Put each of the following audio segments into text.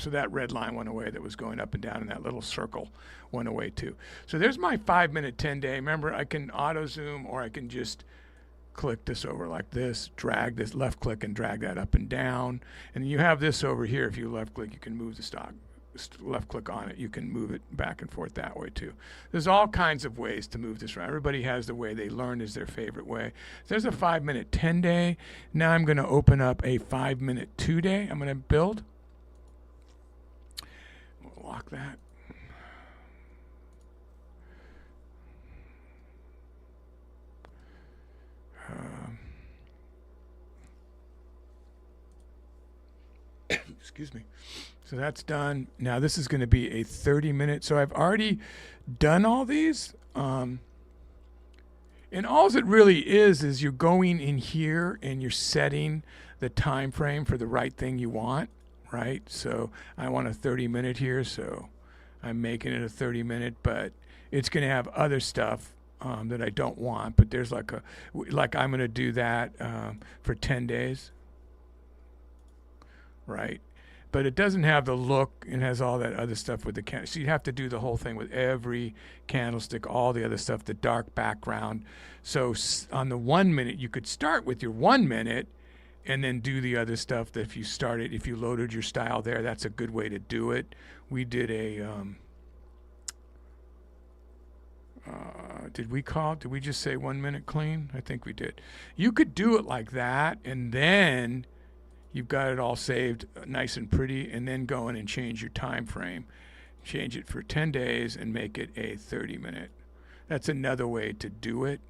So that red line went away that was going up and down, and that little circle went away too. So there's my 5-minute 10-day. Remember, I can auto zoom, or I can just click this over like this, drag this, left click and drag that up and down. And you have this over here. If you left click, you can move the stock. Left click on it, you can move it back and forth that way too. There's all kinds of ways to move this around. Everybody has the way they learn is their favorite way. There's a 5-minute 10-day. Now I'm going to open up a 5-minute 2-day. I'm going to build. We'll lock that. Excuse me. So that's done. Now this is going to be a 30-minute. So I've already done all these. And all it really is you're going in here and you're setting the time frame for the right thing you want, right? So I want a 30-minute here, so I'm making it a 30-minute, but it's going to have other stuff that I don't want. But there's like I'm going to do that for 10 days, right? But it doesn't have the look and has all that other stuff with the candle. So you have to do the whole thing with every candlestick, all the other stuff, the dark background. So on the 1 minute, you could start with your 1 minute and then do the other stuff. That if you loaded your style there, that's a good way to do it. We did a, did we just say 1 minute clean? I think we did. You could do it like that, and then you've got it all saved nice and pretty, and then go in and change your time frame. Change it for 10 days and make it a 30-minute. That's another way to do it.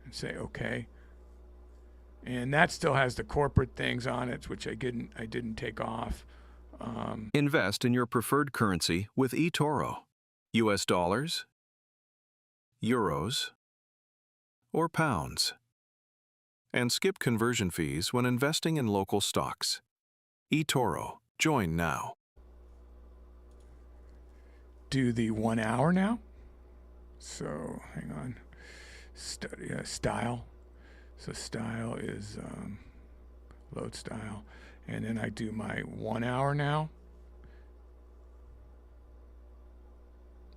And say, okay. And that still has the corporate things on it, which I didn't take off. Invest in your preferred currency with eToro. US dollars, euros, or pounds. And skip conversion fees when investing in local stocks. eToro. Join now. Do the 1 hour now. So hang on. Style. So style is load style. And then I do my 1 hour now.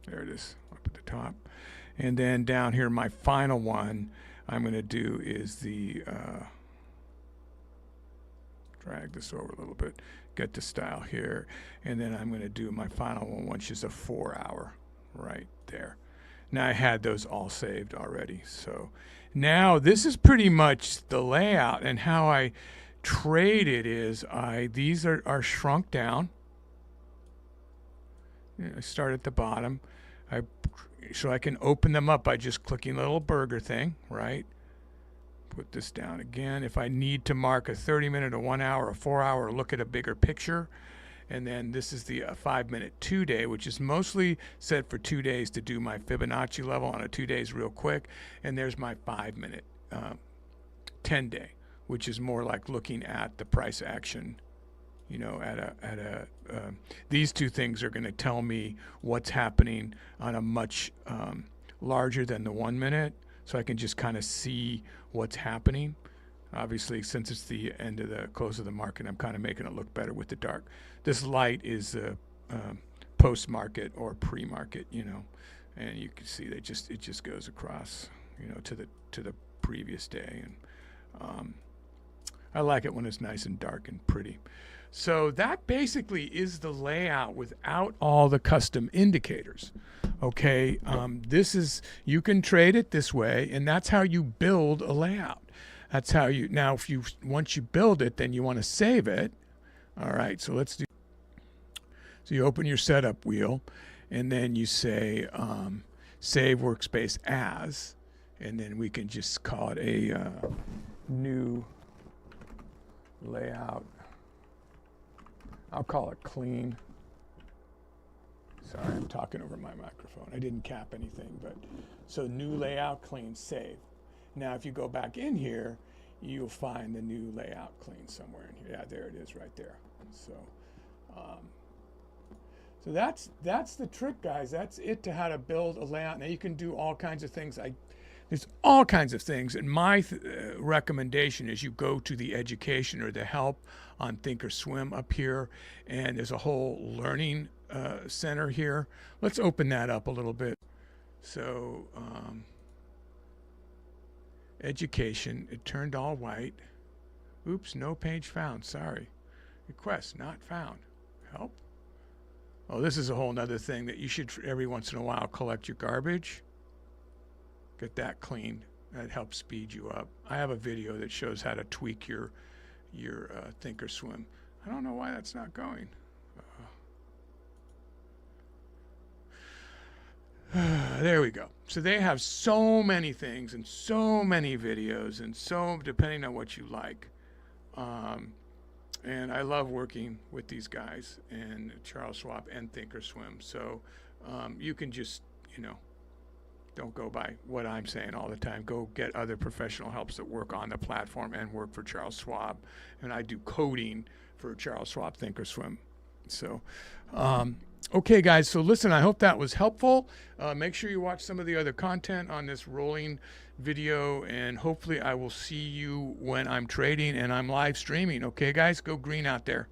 There it is up at the top. And then down here, my final one I'm going to do is the drag this over a little bit, get the style here, and then I'm going to do my final one, which is a 4 hour right there. Now I had those all saved already. So now this is pretty much the layout, and how I trade it is these are shrunk down. I start at the bottom. So I can open them up by just clicking the little burger thing, right? Put this down again. If I need to mark a 30-minute, a 1 hour, a 4 hour, or look at a bigger picture. And then this is the 5-minute 2-day, which is mostly set for 2 days to do my Fibonacci level on a 2 days real quick. And there's my 5-minute 10-day, which is more like looking at the price action. You know, these two things are going to tell me what's happening on a much larger than the 1 minute, so I can just kind of see what's happening. Obviously, since it's the end of the close of the market, I'm kind of making it look better with the dark. This light is post-market or pre-market, you know, and you can see it just goes across, you know, to the previous day, and I like it when it's nice and dark and pretty. So that basically is the layout without all the custom indicators. Okay, you can trade it this way, and that's how you build a layout. That's how now once you build it, then you want to save it. All right, so let's do. So you open your setup wheel, and then you say save workspace as, and then we can just call it a new layout. I'll call it clean. Sorry, I'm talking over my microphone. I didn't cap anything, but so new layout, clean, save. Now, if you go back in here, you'll find the new layout clean somewhere in here. Yeah, there it is right there. So, so that's the trick, guys. That's it to how to build a layout. Now you can do all kinds of things. There's all kinds of things. And my recommendation is you go to the education or the help on Thinkorswim up here. And there's a whole learning center here. Let's open that up a little bit. So, education, it turned all white. Oops, no page found. Sorry. Request not found. Help. Oh, this is a whole nother thing that you should every once in a while collect your garbage. Get that cleaned. That helps speed you up. I have a video that shows how to tweak your Thinkorswim. I don't know why that's not going. There we go. So they have so many things and so many videos and so depending on what you like. And I love working with these guys and Charles Schwab and Thinkorswim. So you can just, don't go by what I'm saying all the time. Go get other professional helps that work on the platform and work for Charles Schwab. And I do coding for Charles Schwab Thinkorswim. So, okay, guys. So listen, I hope that was helpful. Make sure you watch some of the other content on this rolling video, and hopefully I will see you when I'm trading and I'm live streaming. Okay, guys, go green out there.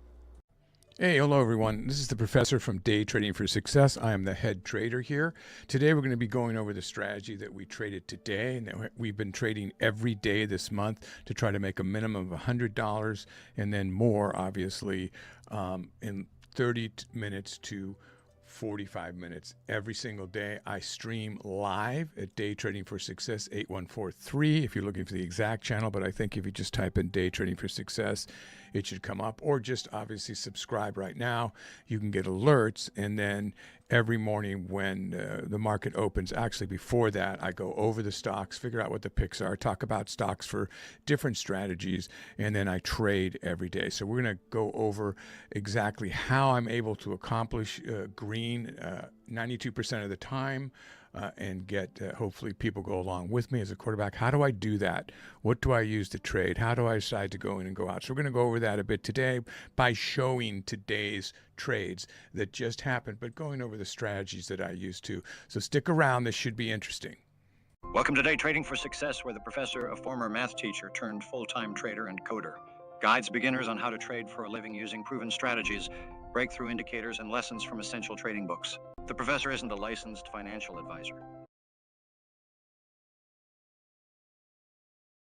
Hey, hello everyone. This is the professor from Day Trading for Success. I am the head trader here. Today we're going to be going over the strategy that we traded today and that we've been trading every day this month to try to make a minimum of $100 and then more, obviously, in 30 minutes to 45 minutes every single day. I stream live at Day Trading for Success 8143 if you're looking for the exact channel, but I think if you just type in Day Trading for Success, it should come up, or just obviously subscribe right now. You can get alerts, and then every morning when the market opens, actually before that, I go over the stocks, figure out what the picks are, talk about stocks for different strategies, and then I trade every day. So we're going to go over exactly how I'm able to accomplish green 92% of the time. And get, hopefully people go along with me as a quarterback. How do I do that? What do I use to trade? How do I decide to go in and go out? So we're going to go over that a bit today by showing today's trades that just happened, but going over the strategies that I use too. So stick around. This should be interesting. Welcome to Day Trading for Success, where the professor, a former math teacher turned full-time trader and coder, guides beginners on how to trade for a living using proven strategies, breakthrough indicators, and lessons from essential trading books. The professor isn't a licensed financial advisor.